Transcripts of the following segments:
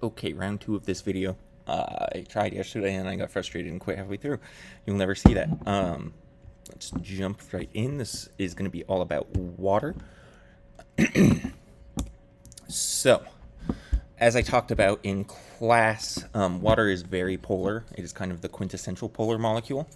Okay, round two of this video. I tried yesterday and I got frustrated and quit halfway through. You'll never see that. Let's jump right in. This is going to be all about water. So, as I talked about in class, water is very polar. It is kind of the quintessential polar molecule.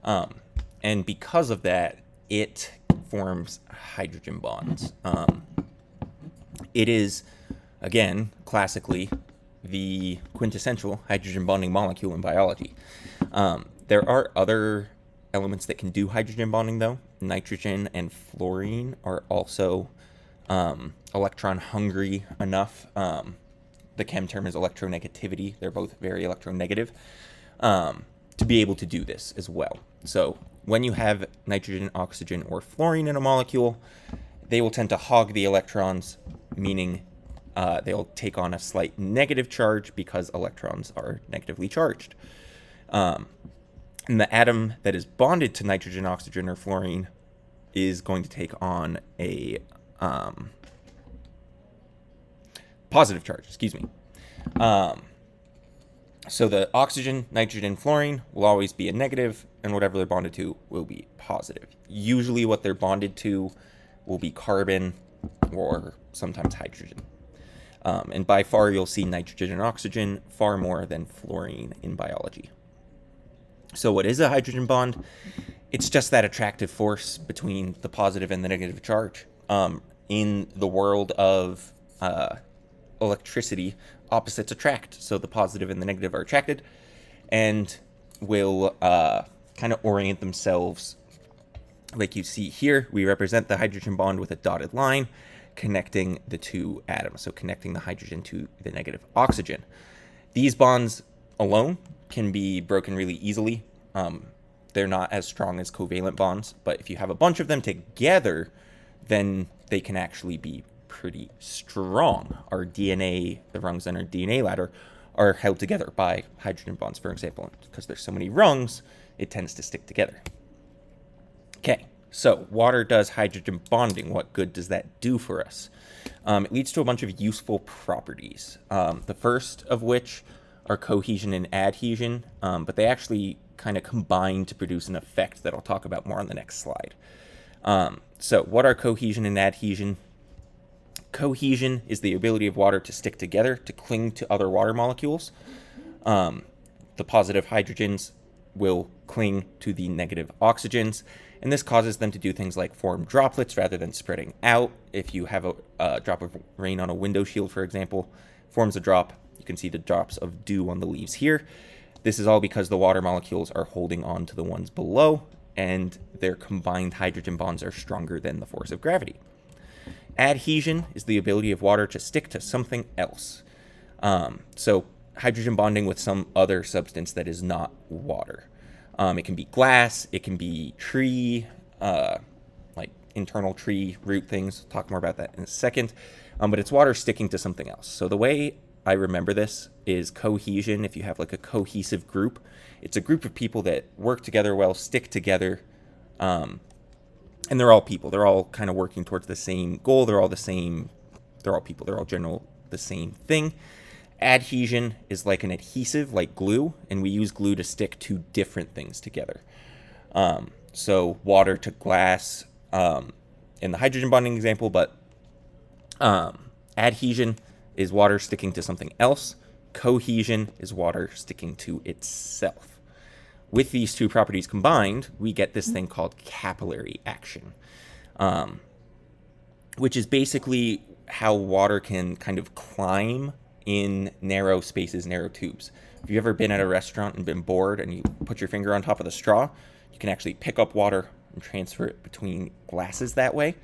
And because of that, it forms hydrogen bonds. It is, again, classically, the quintessential hydrogen bonding molecule in biology. There are other elements that can do hydrogen bonding, though. Nitrogen and fluorine are also electron hungry enough. The chem term is electronegativity. They're both very electronegative to be able to do this as well. So when you have nitrogen, oxygen, or fluorine in a molecule, they will tend to hog the electrons, meaning they'll take on a slight negative charge because electrons are negatively charged. And the atom that is bonded to nitrogen, oxygen, or fluorine is going to take on a positive charge, So the oxygen, nitrogen, fluorine will always be a negative, and whatever they're bonded to will be positive. Usually what they're bonded to will be carbon or sometimes hydrogen. And by far, you'll see nitrogen and oxygen far more than fluorine in biology. So what is a hydrogen bond? It's just that attractive force between the positive and the negative charge. In the world of electricity, opposites attract. So the positive and the negative are attracted and will kind of orient themselves. Like you see here, we represent the hydrogen bond with a dotted line connecting the two atoms, so connecting the hydrogen to the negative oxygen. These bonds alone can be broken really easily. They're not as strong as covalent bonds, but if you have a bunch of them together, then they can actually be pretty strong. Our DNA, the rungs on our DNA ladder, are held together by hydrogen bonds, for example. Because there's so many rungs, it tends to stick together. Okay, so water does hydrogen bonding. What good does that do for us? It leads to a bunch of useful properties. The first of which are cohesion and adhesion, but they actually kind of combine to produce an effect that I'll talk about more on the next slide. So what are cohesion and adhesion? Cohesion is the ability of water to stick together, to cling to other water molecules. The positive hydrogens will cling to the negative oxygens, and this causes them to do things like form droplets rather than spreading out. If you have a drop of rain on a window shield, for example, forms a drop. You can see the drops of dew on the leaves here. This is all because the water molecules are holding on to the ones below, and their combined hydrogen bonds are stronger than the force of gravity. Adhesion is the ability of water to stick to something else. So hydrogen bonding with some other substance that is not water. It can be glass, it can be tree, like internal tree root things. I'll talk more about that in a second. But it's water sticking to something else. So the way I remember this is cohesion. If you have like a cohesive group, it's a group of people that work together well, stick together, and they're all people. They're all kind of working towards the same goal. They're all the same. They're all people. They're all the same thing. Adhesion is like an adhesive, like glue, and we use glue to stick two different things together. So water to glass in the hydrogen bonding example, but adhesion is water sticking to something else. Cohesion is water sticking to itself. With these two properties combined, we get this thing called capillary action, which is basically how water can kind of climb in narrow spaces, narrow tubes. If you've ever been at a restaurant and been bored and you put your finger on top of the straw, you can actually pick up water and transfer it between glasses that way,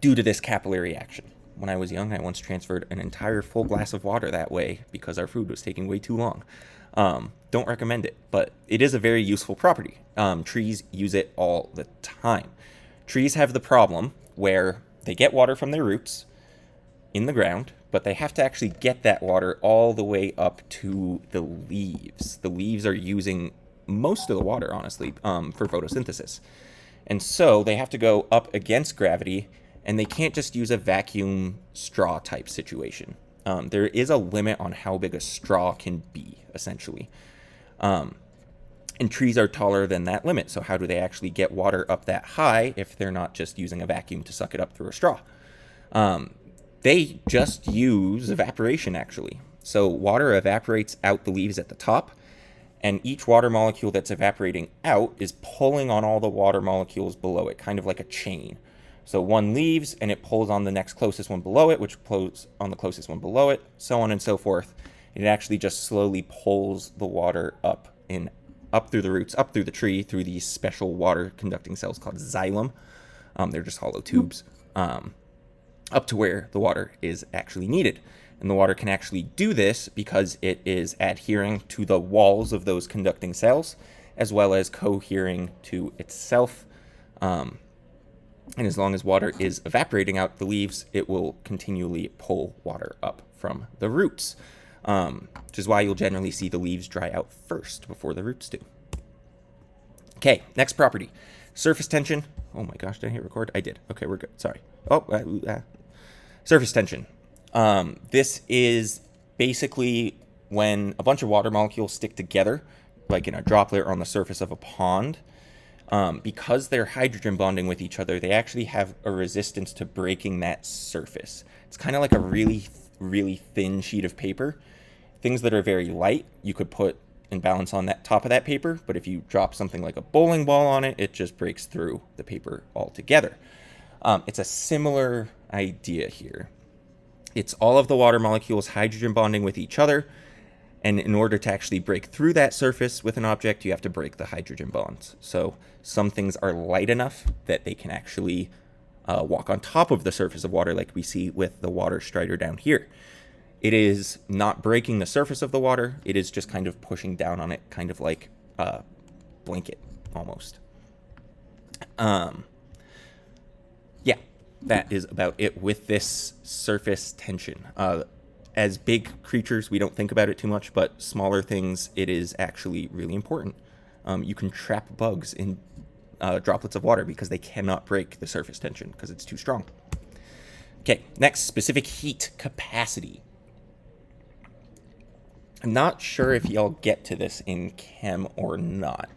due to this capillary action. When I was young, I once transferred an entire full glass of water that way because our food was taking way too long. Don't recommend it, but it is a very useful property. Trees use it all the time. Trees have the problem where they get water from their roots in the ground, but they have to actually get that water all the way up to the leaves. The leaves are using most of the water, honestly, for photosynthesis. And so they have to go up against gravity, and they can't just use a vacuum straw type situation. There is a limit on how big a straw can be, essentially. And trees are taller than that limit. So how do they actually get water up that high if they're not just using a vacuum to suck it up through a straw? They just use evaporation, actually. So water evaporates out the leaves at the top, and each water molecule that's evaporating out is pulling on all the water molecules below it, kind of like a chain. So one leaves, and it pulls on the next closest one below it, which pulls on the closest one below it, so on and so forth. It actually just slowly pulls the water up through the roots, up through the tree, through these special water conducting cells called xylem. They're just hollow tubes, up to where the water is actually needed. And the water can actually do this because it is adhering to the walls of those conducting cells, as well as cohering to itself. And as long as water is evaporating out the leaves, it will continually pull water up from the roots. Which is why you'll generally see the leaves dry out first before the roots do. Okay, next property. Surface tension. Oh my gosh, did I hit record? I did. Okay, we're good. Sorry. Surface tension. This is basically when a bunch of water molecules stick together, like in a droplet or on the surface of a pond. Because they're hydrogen bonding with each other, they actually have a resistance to breaking that surface. It's kind of like a really, really thin sheet of paper. Things that are very light, you could put and balance on that top of that paper, but if you drop something like a bowling ball on it, it just breaks through the paper altogether. It's a similar idea here. It's all of the water molecules hydrogen bonding with each other, and in order to actually break through that surface with an object, you have to break the hydrogen bonds. So some things are light enough that they can actually walk on top of the surface of water, like we see with the water strider down here. It is not breaking the surface of the water. It is just kind of pushing down on it, kind of like a blanket almost. Yeah, that is about it with this surface tension. As big creatures, we don't think about it too much, but smaller things, it is actually really important. You can trap bugs in droplets of water because they cannot break the surface tension because it's too strong. Okay, next, specific heat capacity. I'm not sure if y'all get to this in chem or not,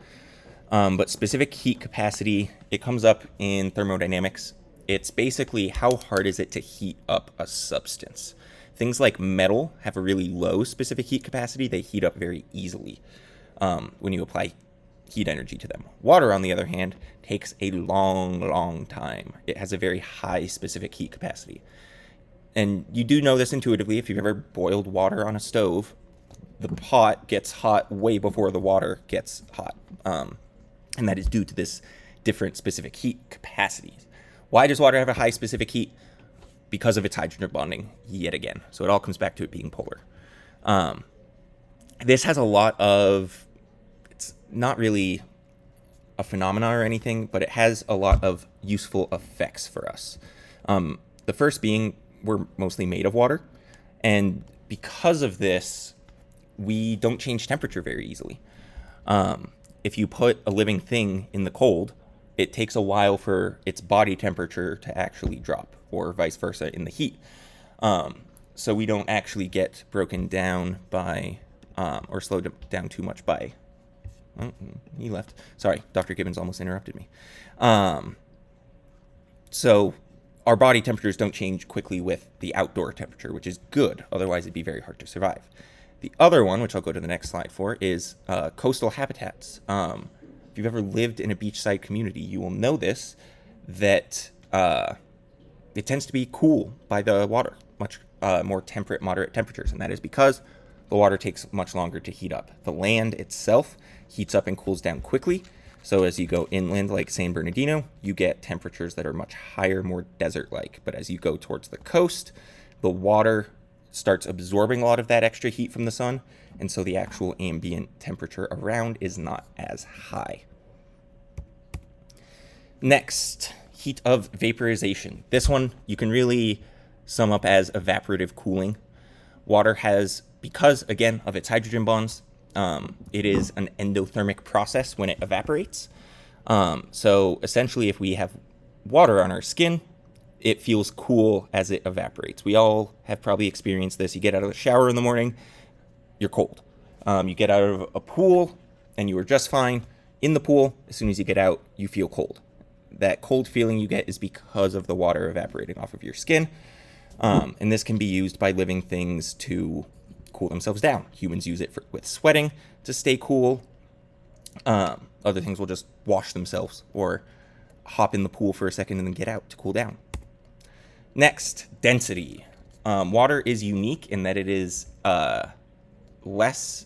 but specific heat capacity, it comes up in thermodynamics. It's basically how hard is it to heat up a substance. Things like metal have a really low specific heat capacity. They heat up very easily when you apply heat energy to them. Water, on the other hand, takes a long, long time. It has a very high specific heat capacity. And you do know this intuitively if you've ever boiled water on a stove. The pot gets hot way before the water gets hot. And that is due to this different specific heat capacities. Why does water have a high specific heat? Because of its hydrogen bonding, yet again. So it all comes back to it being polar. This has a lot of, it's not really a phenomena or anything, but it has a lot of useful effects for us. The first being, we're mostly made of water. And because of this, we don't change temperature very easily. If you put a living thing in the cold, it takes a while for its body temperature to actually drop, or vice versa in the heat. So we don't actually get broken down by, or slowed down too much by, oh, he left. Sorry, Dr. Gibbons almost interrupted me. So our body temperatures don't change quickly with the outdoor temperature, which is good. Otherwise, it'd be very hard to survive. The other one, which I'll go to the next slide for, is coastal habitats. If you've ever lived in a beachside community, you will know this, that it tends to be cool by the water, much more temperate, moderate temperatures, and that is because the water takes much longer to heat up. The land itself heats up and cools down quickly, so as you go inland like San Bernardino, you get temperatures that are much higher, more desert-like. But as you go towards the coast, the water starts absorbing a lot of that extra heat from the sun, and so the actual ambient temperature around is not as high. Next, heat of vaporization. This one you can really sum up as evaporative cooling. Water has, because again of its hydrogen bonds, it is an endothermic process when it evaporates. So essentially, if we have water on our skin, it feels cool as it evaporates. We all have probably experienced this. You get out of the shower in the morning, you're cold. You get out of a pool and you are just fine. In the pool, as soon as you get out, you feel cold. That cold feeling you get is because of the water evaporating off of your skin. And this can be used by living things to cool themselves down. Humans use it with sweating to stay cool. Other things will just wash themselves or hop in the pool for a second and then get out to cool down. Next, density. Water is unique in that it is less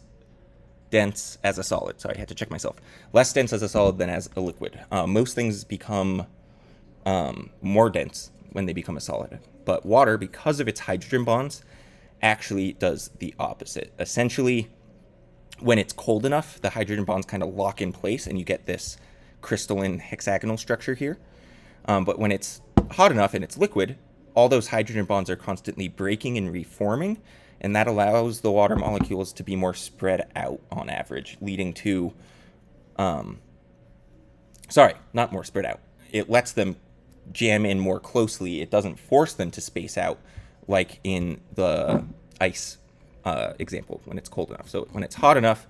dense as a solid. Sorry, I had to check myself. Less dense as a solid than as a liquid. Most things become more dense when they become a solid. But water, because of its hydrogen bonds, actually does the opposite. Essentially, when it's cold enough, the hydrogen bonds kind of lock in place and you get this crystalline hexagonal structure here. But when it's hot enough and it's liquid, all those hydrogen bonds are constantly breaking and reforming, and that allows the water molecules to be more spread out on average, leading to, sorry, not more spread out. It lets them jam in more closely. It doesn't force them to space out like in the ice example when it's cold enough. So when it's hot enough,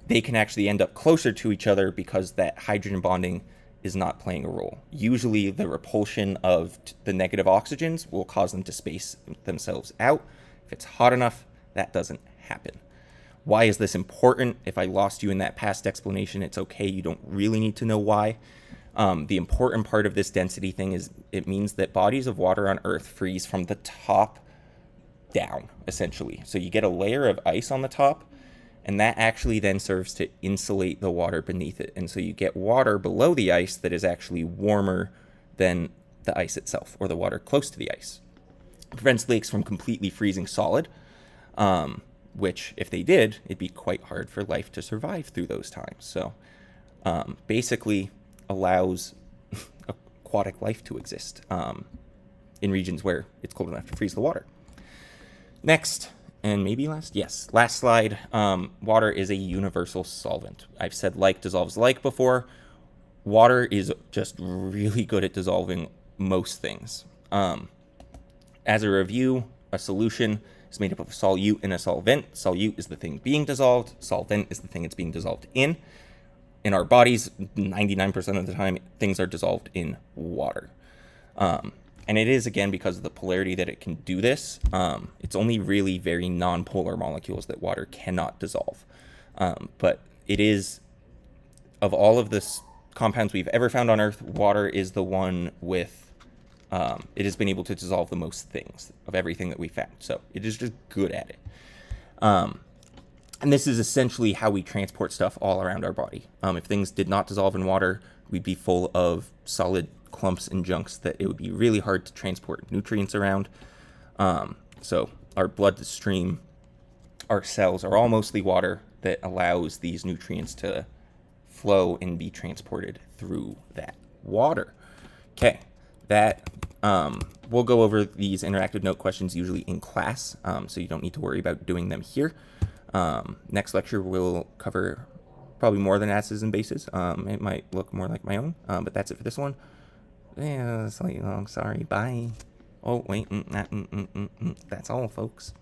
they can actually end up closer to each other because that hydrogen bonding is not playing a role. Usually the repulsion of the negative oxygens will cause them to space themselves out. If it's hot enough, that doesn't happen. Why is this important? If I lost you in that past explanation, it's okay. You don't really need to know why. The important part of this density thing is it means that bodies of water on Earth freeze from the top down, essentially. So you get a layer of ice on the top, and that actually then serves to insulate the water beneath it. And so you get water below the ice that is actually warmer than the ice itself, or the water close to the ice. It prevents lakes from completely freezing solid, which, if they did, it'd be quite hard for life to survive through those times. So basically allows aquatic life to exist in regions where it's cold enough to freeze the water. Next, and maybe last, yes, last slide, water is a universal solvent. I've said like dissolves like before. Water is just really good at dissolving most things. As a review, a solution is made up of a solute and a solvent. Solute is the thing being dissolved. Solvent is the thing it's being dissolved in. In our bodies, 99% of the time, things are dissolved in water. And it is, again, because of the polarity that it can do this. It's only really very non-polar molecules that water cannot dissolve. But it is, of all of the compounds we've ever found on Earth, water is the one with, it has been able to dissolve the most things of everything that we found. So it is just good at it. And this is essentially how we transport stuff all around our body. If things did not dissolve in water, we'd be full of solid clumps and junks that it would be really hard to transport nutrients around. So our bloodstream, our cells are all mostly water that allows these nutrients to flow and be transported through that water. Okay, that we'll go over these interactive note questions usually in class, so you don't need to worry about doing them here. Next lecture we'll cover probably more than acids and bases. It might look more like my own, but that's it for this one. Yeah, slightly long. Sorry. Bye. Oh wait, that's all, folks.